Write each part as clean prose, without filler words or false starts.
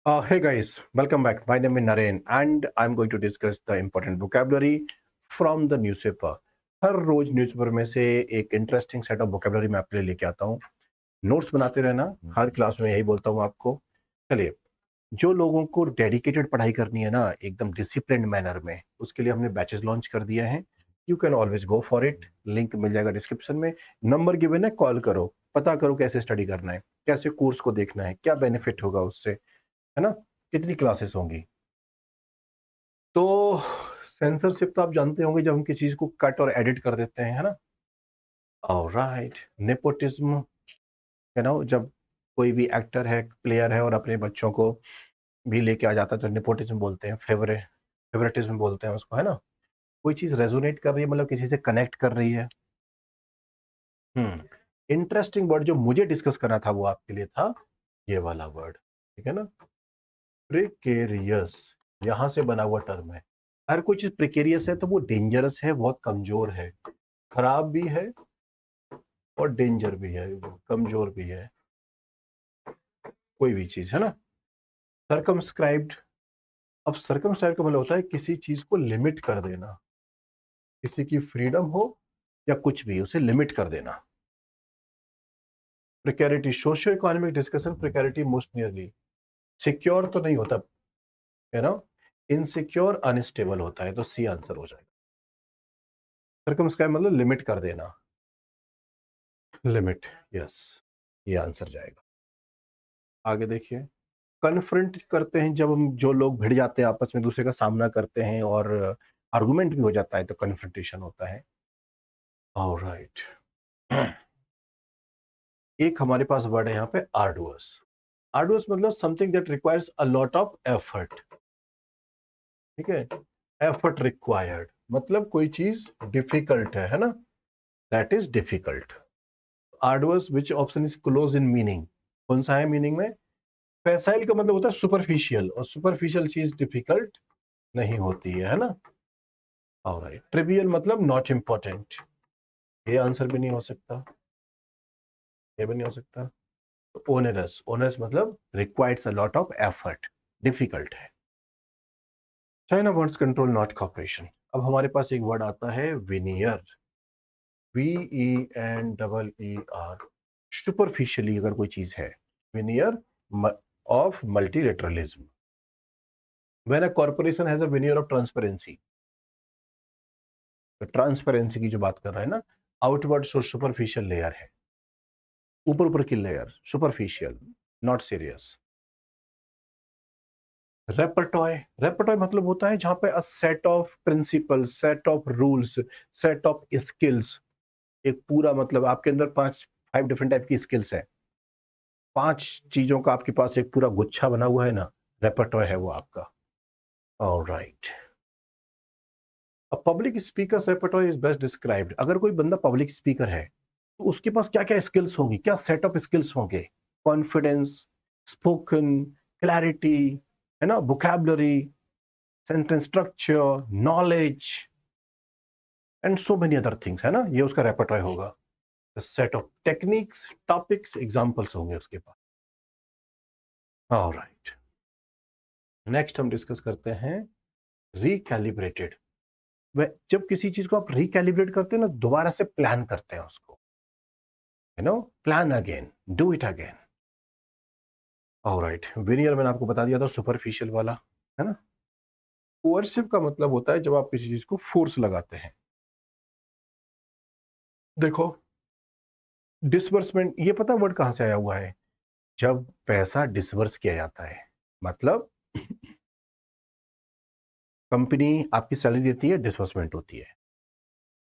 Hey guys, welcome back. My name is Naren and I'm going to discuss the important vocabulary from the newspaper. हर रोज newspaper में से एक interesting set of vocabulary मैं आपके लिए लेके आता हूँ। नोट्स बनाते रहना, हर क्लास में यही बोलता हूँ आपको। चलिए, जो लोगों को डेडिकेटेड पढ़ाई करनी है ना एकदम डिसिप्लिन्ड मैनर में, उसके लिए हमने बैचेस लॉन्च कर दिया है। You can always go for it, link मिल जाएगा डिस्क्रिप्शन में। नंबर गिवन है, कॉल करो, पता करो कैसे स्टडी करना है, कैसे कोर्स को देखना है, क्या बेनिफिट होगा उससे, है ना, कितनी क्लासेस होंगी। तो सेंसरशिप तो आप जानते होंगे, जब हम किसी चीज को कट और एडिट कर देते हैं, है ना। ऑलराइट, नेपोटिज्म, जब कोई भी एक्टर है, प्लेयर है और अपने बच्चों को भी लेके आ जाता है तो नेपोटिज्म बोलते हैं, फेवरेटिज्म बोलते हैं उसको, है ना। कोई चीज रेजोनेट कर रही है, मतलब किसी से कनेक्ट कर रही है। इंटरेस्टिंग वर्ड जो मुझे डिस्कस करना था वो आपके लिए था ये वाला वर्ड, ठीक है ना, प्रिकेरियस। यहां से बना हुआ टर्म है। हर कोई चीज प्रिकेरियस है तो वो डेंजरस है, बहुत कमजोर है, खराब भी है और डेंजर भी है, कमजोर भी है, कोई भी चीज, है ना। सरकमस्क्राइब्ड, अब सरकमस्क्राइब का मतलब होता है किसी चीज को लिमिट कर देना, किसी की फ्रीडम हो या कुछ भी, उसे लिमिट कर देना। Precarity, socio economic discussion, precarity most nearly secure तो नहीं होता, है ना, इनसिक्योर अनस्टेबल होता है, तो सी आंसर हो जाएगा। सरकमस्क्राइब मतलब लिमिट कर देना, लिमिट, यस, ये आंसर जाएगा। आगे देखिए, कन्फ्रंट करते हैं, जब हम, जो लोग भिड़ जाते हैं आपस में, दूसरे का सामना करते हैं और आर्गुमेंट भी हो जाता है तो कन्फ्रंटेशन होता है। ऑलराइट, एक हमारे पास वर्ड है यहाँ पे आर्डुअस। आर्डुअस मतलब something that requires a lot of effort, ठीक है, एफर्ट रिक्वायर्ड, मतलब कोई चीज डिफिकल्ट है ना, that is difficult. Arduous, which option is close in meaning, कौन सा है मीनिंग में। फैसाइल का मतलब होता है सुपरफिशियल, और सुपरफिशियल चीज डिफिकल्ट नहीं होती है ना। ऑलराइट, ट्रिवियल मतलब नॉट इंपॉर्टेंट, ये आंसर भी नहीं हो सकता, ये भी नहीं हो सकता। तो ओनरस, ओनरस मतलब requires a lot of effort, difficult है। China wants control not cooperation. अब हमारे पास एक वर्ड आता है विनियर, VENEER। सुपरफिशियली अगर कोई चीज है, veneer of multilateralism. When a corporation has a veneer of transparency, तो ट्रांसपेरेंसी की जो बात कर रहा है ना, आउटवर्ड सुपरफिशियल लेयर है, ऊपर ऊपर की layer, superficial, not serious. Repertoire, repertoire मतलब होता है जहां पे a set of principle, set of rules, set of skills, एक पूरा, मतलब आपके अंदर 5 डिफरेंट टाइप की स्किल्स है, 5 चीजों का आपके पास एक पूरा गुच्छा बना हुआ है ना, रेपर्टॉय है वो आपका। Alright, a public speaker repertoire is best described. अगर कोई बंदा पब्लिक स्पीकर है तो उसके पास क्या क्या स्किल्स होंगी, क्या सेट ऑफ स्किल्स होंगे। कॉन्फिडेंस, स्पोकन, क्लैरिटी, है ना, vocabulary, sentence structure, knowledge and so many other things, है ना, ये उसका रेपर्टॉय होगा। Set of techniques, topics, examples होंगे उसके पास। ऑलराइट, नेक्स्ट हम डिस्कस करते हैं रिकैलिब्रेटेड। जब किसी चीज को आप रिकैलिब्रेट करते हैं ना, दोबारा से प्लान करते हैं उसको, plan again, do it again. Alright, veneer मैंने आपको बता दिया था, सुपरफिशियल वाला, है ना। कोअर्सिव का मतलब होता है जब आप किसी चीज को फोर्स लगाते हैं। देखो, डिसबर्समेंट, ये पता वर्ड कहां से आया हुआ है, जब पैसा डिसबर्स किया जाता है, मतलब कंपनी आपकी सैलरी देती है, डिसबर्समेंट होती है।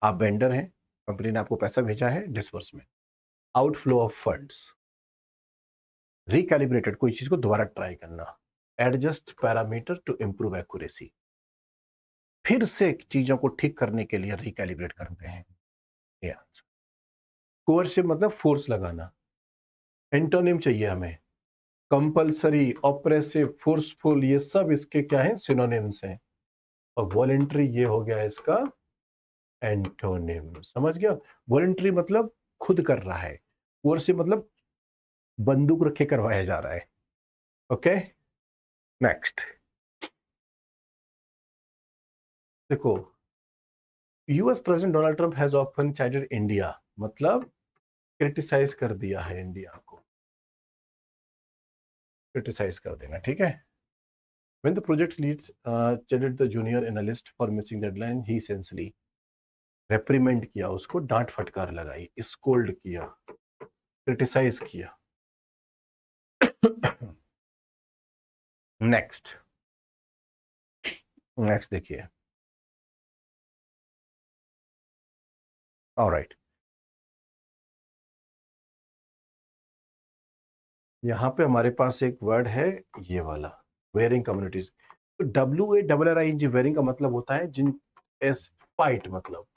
आप वेंडर हैं, कंपनी ने आपको पैसा भेजा है, disbursement. Outflow of funds, recalibrated, कोई चीज को दोबारा ट्राई करना। Adjust parameter to improve accuracy, फिर से चीजों को ठीक करने के लिए रिकैलिब्रेट करते हैं, ये आंसर। कोअर्सिव मतलब फोर्स लगाना। एंटोनिम चाहिए हमें, कंपल्सरी, ऑप्रेसिव, फोर्सफुल, ये सब इसके क्या है, सिनोनिम्स हैं। और वॉलेंट्री ये हो गया इसका एंटोनिम, समझ गया। वॉलेंट्री मतलब खुद कर रहा है, कोर्सिव मतलब बंदूक रखे करवाया जा रहा है। ओके, नेक्स्ट देखो, US president Donald Trump has often chided India, मतलब क्रिटिसाइज कर दिया है इंडिया को, क्रिटिसाइज कर देना, ठीक है। When the project leads chided the junior analyst for missing deadline, he essentially reprimand किया उसको, डांट फटकार लगाई, स्कोल्ड किया, क्रिटिसाइज किया। नेक्स्ट नेक्स्ट देखिए, ऑलराइट, यहाँ पे हमारे पास एक वर्ड है ये वाला, वेयरिंग कम्युनिटीज। तो WARRING वेयरिंग का मतलब होता है जिन एस फाइट, मतलब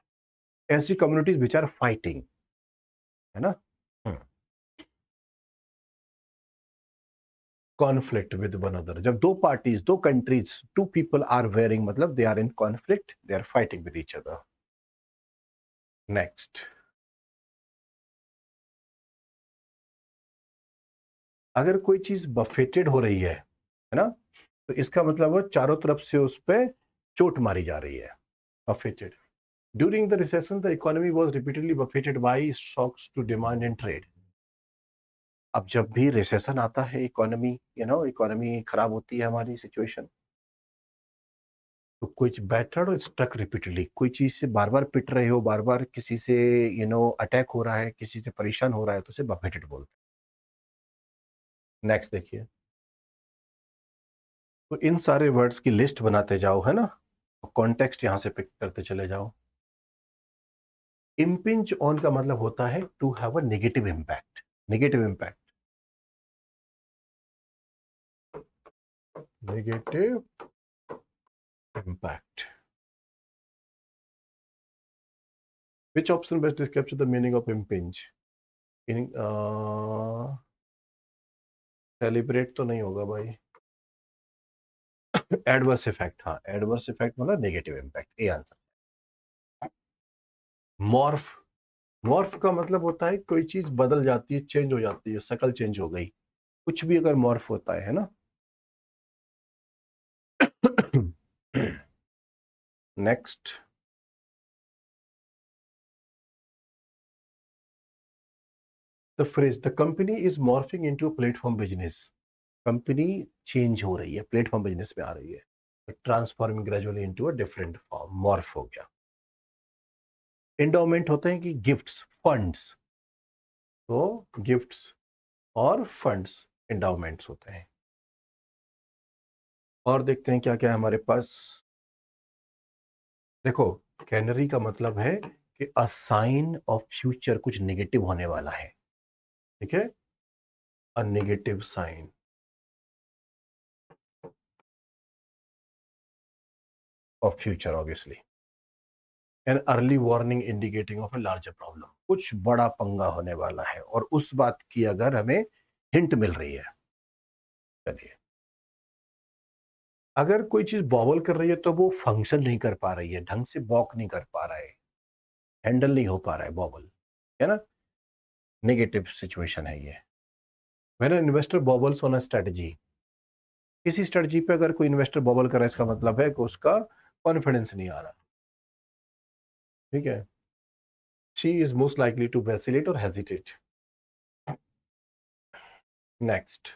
ऐसी कम्युनिटीज विच आर फाइटिंग, है ना। कॉन्फ्लिक्ट विद वन अदर, जब दो पार्टीज, दो countries, two people are warring, मतलब they are in conflict, they are fighting with each other. Next, अगर कोई चीज बफेटेड हो रही है ना, तो इसका मतलब वो चारों तरफ से उस पर चोट मारी जा रही है, buffeted. During the recession the economy was repeatedly buffeted by shocks to demand and trade. अब जब भी रिसेशन आता है, इकोनॉमी, इकोनॉमी खराब होती है हमारी सिचुएशन, तो कुछ बैटर्ड और स्ट्रक रिपीटेडली, कोई चीज से बार बार पिट रहे हो, बार बार किसी से अटैक हो रहा है, किसी से परेशान हो रहा है, तो उसे बफेटेड बोलते हैं। नेक्स्ट देखिए, तो इन सारे वर्ड्स की लिस्ट बनाते जाओ, है ना, कॉन्टेक्स्ट यहां से पिक करते चले जाओ। इम्पिंच ऑन का मतलब होता है to have a negative impact, negative impact, negative impact. Which option best describes the meaning of impinge? In celebrate तो नहीं होगा भाई, एडवर्स इफेक्ट, हाँ एडवर्स इफेक्ट मतलब negative impact, A answer. Morph, morph का मतलब होता है कोई चीज बदल जाती है, चेंज हो जाती है, शक्ल चेंज हो गई, कुछ भी अगर मॉर्फ होता है ना। Next, the phrase the company is morphing into a platform business, company change हो रही है, प्लेटफॉर्म बिजनेस में आ रही है, transforming gradually into a different form, morph हो गया। एंडोमेंट होते हैं कि गिफ्ट्स, फंड्स, तो गिफ्ट्स और फंड्स एंडाउमेंट्स होते हैं। और देखते हैं क्या क्या है हमारे पास। देखो, कैनरी का मतलब है कि अ साइन ऑफ फ्यूचर, कुछ नेगेटिव होने वाला है, ठीक है, a negative sign of future, obviously an early warning indicating of a larger problem, कुछ बड़ा पंगा होने वाला है और उस बात की अगर हमें हिंट मिल रही है। चलिए, अगर कोई चीज बॉबल कर रही है तो वो फंक्शन नहीं कर पा रही है, ढंग से वॉक नहीं कर पा रहा है, हैंडल नहीं हो पा रहा है बॉबल, है ना, नेगेटिव सिचुएशन है ये। When an investor bobbles on a strategy, किसी स्ट्रेटजी पे अगर कोई इन्वेस्टर बॉबल कर रहा है, इसका मतलब है कि उसका कॉन्फिडेंस नहीं आ रहा, ठीक है। She is most likely to vacillate और हेजिटेट। नेक्स्ट,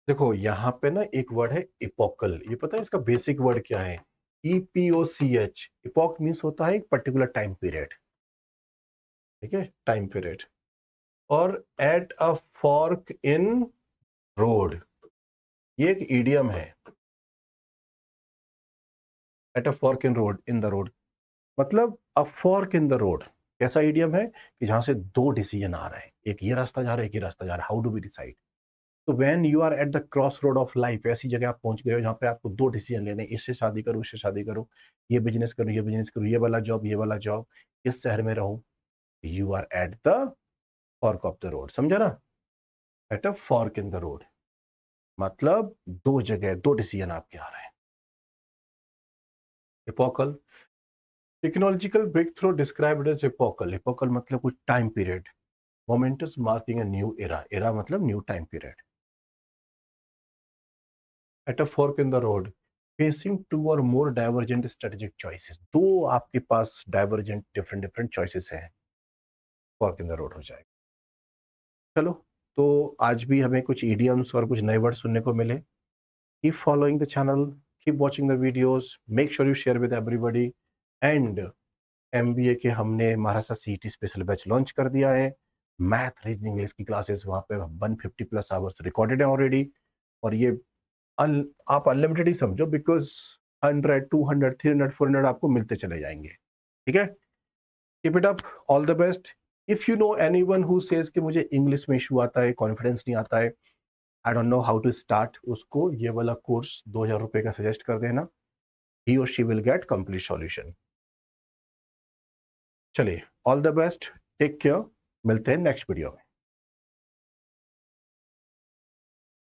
देखो यहाँ पे ना एक वर्ड है इपोकल, ये पता है इसका बेसिक वर्ड क्या है? EPOCH। इपोक मीन्स होता है एक पर्टिकुलर टाइम पीरियड, ठीक है, टाइम पीरियड। और eight a fork in road, ये एक इडियम है, eight a fork in road, in the road, मतलब अ फॉर्क इन द रोड कैसा इडियम है कि जहां से दो डिसीजन आ रहे हैं, एक ये रास्ता जा रहा है, एक ये रास्ता जा रहा है, हाउ डू वी डिसाइड? तो when you are at the cross road of life, ऐसी जगह आप पहुंच गए हो जहां पे आपको दो डिसीजन लेने, इससे शादी करो, इससे शादी करो, ये बिजनेस करो, ये बिजनेस करो, ये वाला जॉब, ये वाला जॉब, इस शहर में रहो, you are at the fork of the road, समझा ना, at a fork in the road, मतलब दो जगह, दो डिसीजन आपके आ रहे हैं। Epochal, technological breakthrough described as epochal, epochal मतलब कुछ time period, momentous marking a new era, era मतलब new time period. At a fork in the road, facing two or more divergent strategic choices, दो आपके पास divergent different different choices हैं, fork in the road हो जाएगा। चलो, तो आज भी हमें कुछ इडियम्स और कुछ नए वर्ड सुनने को मिले। Keep following the channel, keep watching the videos, make sure you share with everybody. And MBA के हमने Maharashtra CET special batch launch कर दिया है। मैथ, रीजनिंग, इंग्लिश की क्लासेस वहाँ पे 150 प्लस आवर्स रिकॉर्डेड है ऑलरेडी। और ये आप अनलिमिटेड ही समझो, बिकॉज 100, 200, 300, 400 आपको मिलते चले जाएंगे। ठीक है, keep it up, all the best. If you know anyone who says कि मुझे इंग्लिश में इशू आता है, कॉन्फिडेंस नहीं आता है, I don't know how to start, उसको ये वाला कोर्स 2000 रुपए का सजेस्ट कर देना। ही और she will get complete solution. चलिए, all the best, take care, मिलते हैं नेक्स्ट वीडियो में।